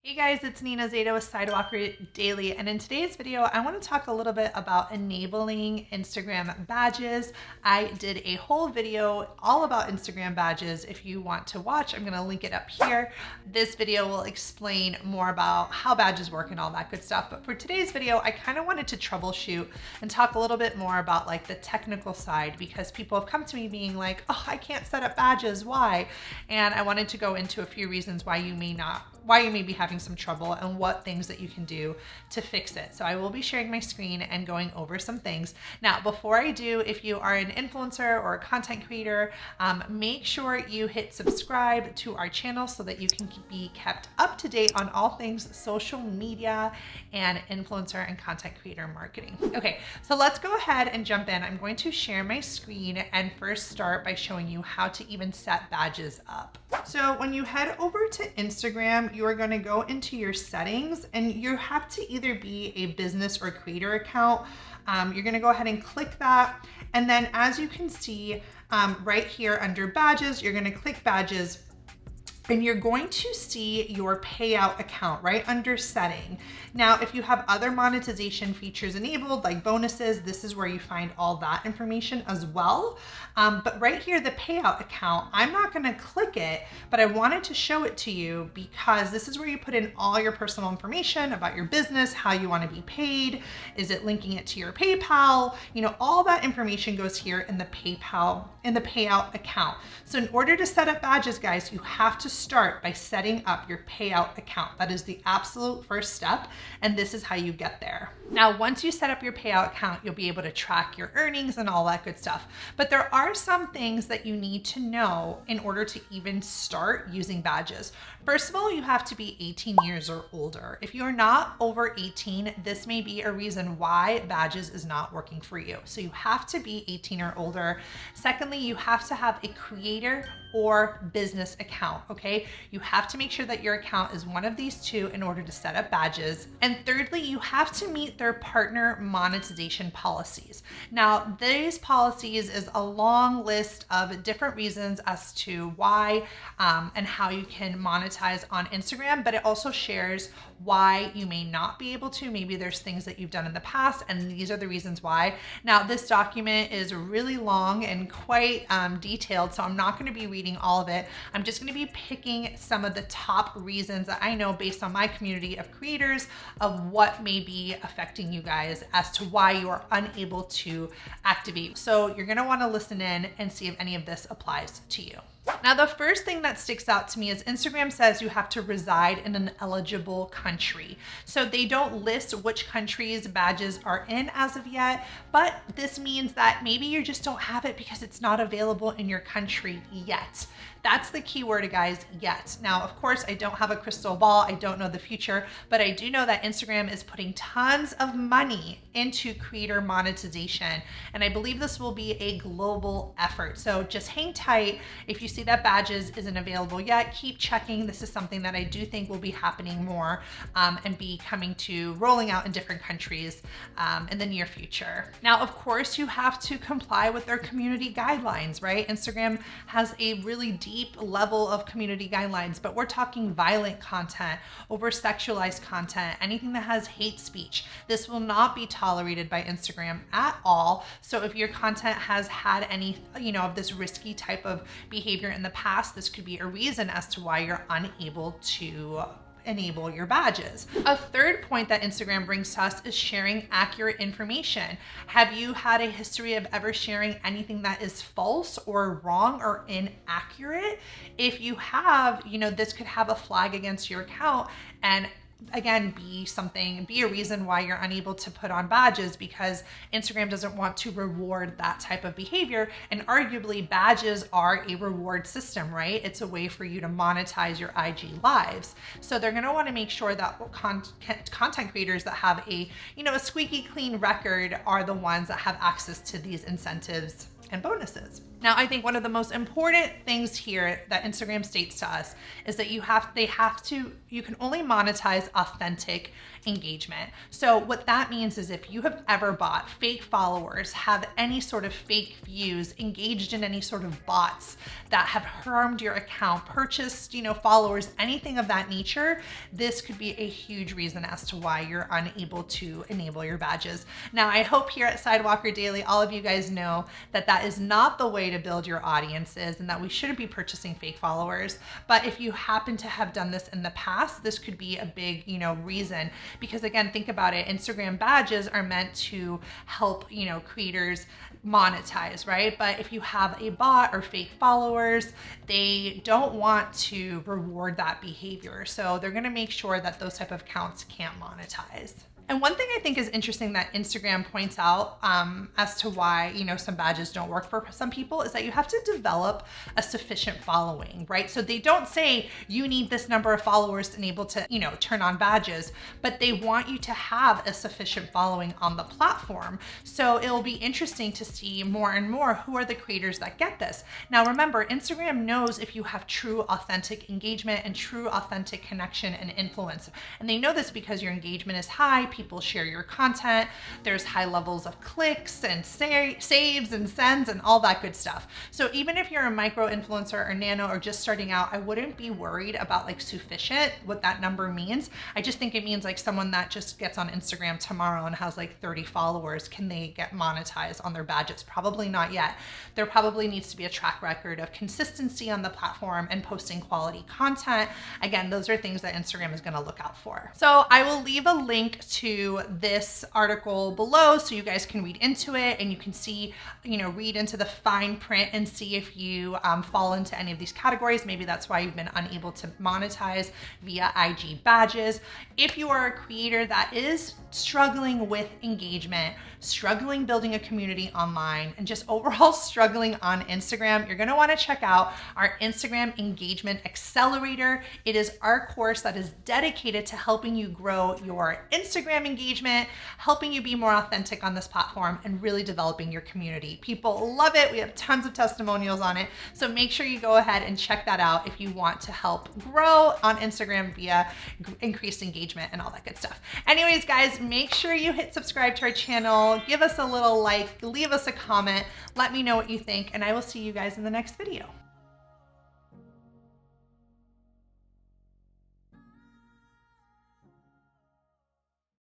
Hey guys, it's Nina Zeta with Sidewalker Daily, and in today's video, I want to talk a little bit about enabling Instagram badges. I did a whole video all about Instagram badges. If you want to watch, I'm going to link it up here. This video will explain more about how badges work and all that good stuff. But for today's video, I kind of wanted to troubleshoot and talk a little bit more about like the technical side, because people have come to me being like, oh, I can't set up badges, why? And I wanted to go into a few reasons why you may be having some trouble and what things that you can do to fix it. So I will be sharing my screen and going over some things. Now, before I do, if you are an influencer or a content creator, make sure you hit subscribe to our channel so that you can be kept up to date on all things social media and influencer and content creator marketing. Okay, so let's go ahead and jump in. I'm going to share my screen and first start by showing you how to even set badges up. So when you head over to Instagram, you are going to go into your settings and you have to either be a business or creator account. You're going to go ahead and click that. And then as you can see right here under badges, you're going to click badges and you're going to see your payout account right under setting. Now, if you have other monetization features enabled, like bonuses, this is where you find all that information as well. But right here, the payout account, I'm not gonna click it, but I wanted to show it to you because this is where you put in all your personal information about your business, how you wanna be paid, is it linking it to your PayPal? You know, all that information goes here in the payout account. So in order to set up badges, guys, you have to start by setting up your payout account. That is the absolute first step, and this is how you get there. Now, once you set up your payout account, you'll be able to track your earnings and all that good stuff. But there are some things that you need to know in order to even start using badges. First of all, you have to be 18 years or older. If you're not over 18, this may be a reason why badges is not working for you. So you have to be 18 or older. Secondly, you have to have a creator or business account, okay? You have to make sure that your account is one of these two in order to set up badges. And thirdly, you have to meet their partner monetization policies. Now, these policies is a long list of different reasons as to why and how you can monetize on Instagram, but it also shares why you may not be able to. Maybe there's things that you've done in the past, and these are the reasons why. Now, this document is really long and quite detailed, so I'm not going to be reading all of it. I'm just going to be picking some of the top reasons that I know based on my community of creators of what may be affecting you guys as to why you are unable to activate. So you're going to want to listen in and see if any of this applies to you. Now, the first thing that sticks out to me is Instagram says you have to reside in an eligible country. So they don't list which countries badges are in as of yet, but this means that maybe you just don't have it because it's not available in your country yet. That's the key word, guys, yet. Now, of course, I don't have a crystal ball. I don't know the future, but I do know that Instagram is putting tons of money into creator monetization. And I believe this will be a global effort. So just hang tight. If you see that badges isn't available yet, keep checking. This is something that I do think will be happening more and be coming to rolling out in different countries in the near future. Now, of course, you have to comply with their community guidelines, right? Instagram has a really deep level of community guidelines, but we're talking violent content, over sexualized content, anything that has hate speech. This will not be tolerated by Instagram at all. So if your content has had any, of this risky type of behavior in the past, this could be a reason as to why you're unable to enable your badges. A third point that Instagram brings to us is sharing accurate information. Have you had a history of ever sharing anything that is false or wrong or inaccurate? If you have, this could have a flag against your account and again, be a reason why you're unable to put on badges, because Instagram doesn't want to reward that type of behavior. And arguably badges are a reward system, right? It's a way for you to monetize your IG lives. So they're going to want to make sure that content creators that have a squeaky clean record are the ones that have access to these incentives and bonuses. Now, I think one of the most important things here that Instagram states to us is that you can only monetize authentic engagement. So what that means is if you have ever bought fake followers, have any sort of fake views, engaged in any sort of bots that have harmed your account, purchased, followers, anything of that nature, this could be a huge reason as to why you're unable to enable your badges. Now, I hope here at Sidewalker Daily, all of you guys know that that is not the way to build your audiences and that we shouldn't be purchasing fake followers. But if you happen to have done this in the past, this could be a big, reason. Because again, think about it, Instagram badges are meant to help, creators monetize, right? But if you have a bot or fake followers, they don't want to reward that behavior. So they're gonna make sure that those type of accounts can't monetize. And one thing I think is interesting that Instagram points out as to why, some badges don't work for some people is that you have to develop a sufficient following, right? So they don't say you need this number of followers to be able to, turn on badges, but they want you to have a sufficient following on the platform. So it'll be interesting to see more and more who are the creators that get this. Now, remember, Instagram knows if you have true, authentic engagement and true, authentic connection and influence. And they know this because your engagement is high, people share your content, there's high levels of clicks and saves and sends and all that good stuff. So even if you're a micro influencer or nano or just starting out, I wouldn't be worried about like sufficient, what that number means. I just think it means like someone that just gets on Instagram tomorrow and has like 30 followers, can they get monetized on their badges? Probably not yet. There probably needs to be a track record of consistency on the platform and posting quality content. Again, those are things that Instagram is going to look out for. So I will leave a link to this article below so you guys can read into it and you can see, read into the fine print and see if you fall into any of these categories. Maybe that's why you've been unable to monetize via IG badges. If you are a creator that is struggling with engagement, struggling building a community online, and just overall struggling on Instagram, you're gonna wanna check out our Instagram Engagement Accelerator. It is our course that is dedicated to helping you grow your Instagram engagement, helping you be more authentic on this platform, and really developing your community. People love it. We have tons of testimonials on it. So make sure you go ahead and check that out if you want to help grow on Instagram via increased engagement and all that good stuff. Anyways, guys, make sure you hit subscribe to our channel, give us a little like, leave us a comment, let me know what you think, and I will see you guys in the next video.